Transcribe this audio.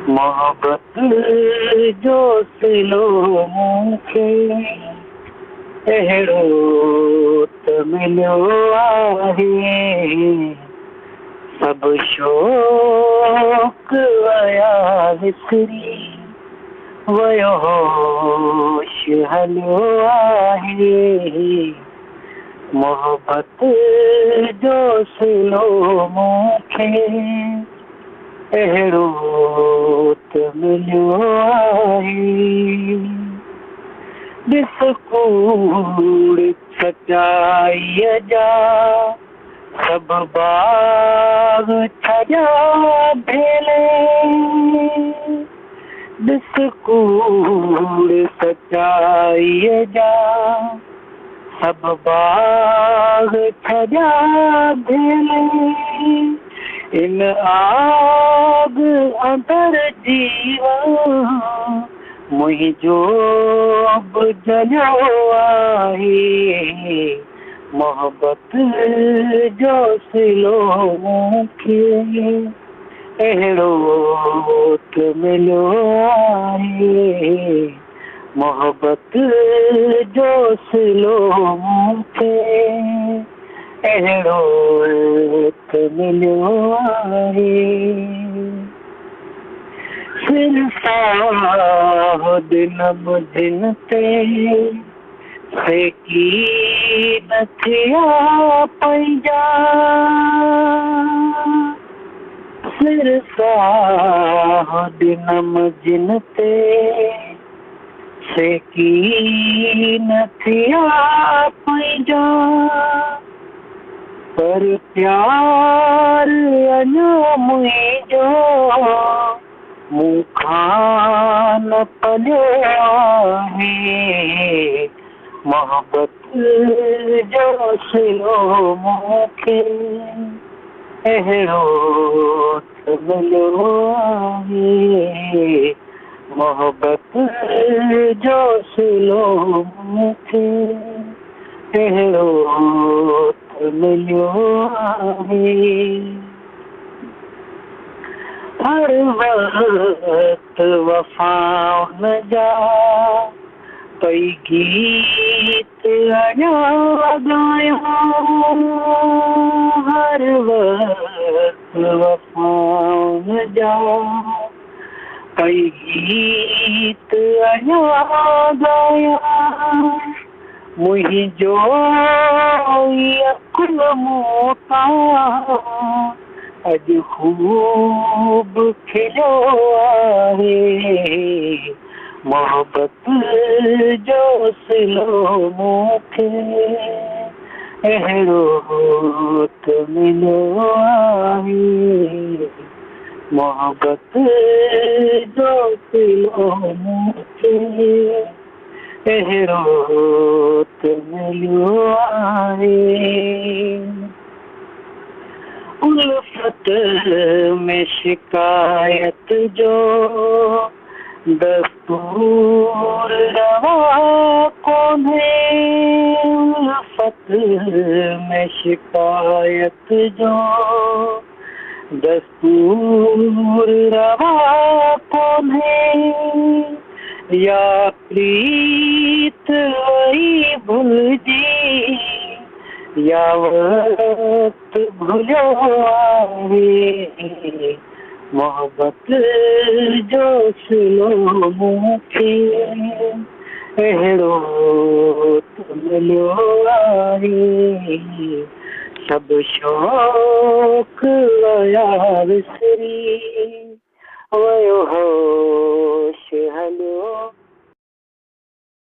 मोहब्बत जो सिलो मूंखे अहिड़ो त मिलियो आहे सभु शौक़ वया विसरी वयो होश हलियो आहे मोहब्बत जो सिलो मूंखे अहिड़ो त मिलियो आहे ॾिस कूड़ सचाईअ जा सभु बाग छॾिया भेले ॾिस कूड़ सचाईअ जा सभु बाग छॾिया भेले इन आग अंदर जीवन मुंहिंजो बि जलियो आहे मोहब्बत जो सिलो मूंखे अहिड़ो त मिलियो आहे मोहब्बत जो सिलो मूंखे अहिड़ो त मिलियो आहे सिरसां दिन दिन ते सेकी न थिया पंहिंजा सिरसां दिन जिन ते सेकी न थिया पंहिंजा पर प्यार अञा मुंहिंजो मूंखां न पलियो आहे मोहब्बत जो सिलो मूंखे अहिड़ो त मिलियो आहे मोहब्बत जो सिलो मूंखे अहिड़ो त मिलियो आहे हर वक्त वफ़ाउन जा कई गीत अञा ॻायां हर वक्त वफ़ाउन जा कई गीत अञा ॻायां मुंहिंजो अकुल मूं तां अॼु ख़ूब खिलियो आहे मोहब्बत जो सिलो मूंखे अहिड़ो त मिलियो आहे मोहब्बत जो सिलो मूंखे अहिड़ो त मिलियो आहे उल्फत में शिकायत जो दस्तूर रवा कोन्हे उल्फत में शिकायत जो दस्तूर रवा कोन्हे या प्रीत वही भुलिजी या वक्त भुलियो आहे मोहब्बत जो सिलो मूंखे अहिड़ो त मिलियो आहे सभु शौक़ वया विसरी वयो होश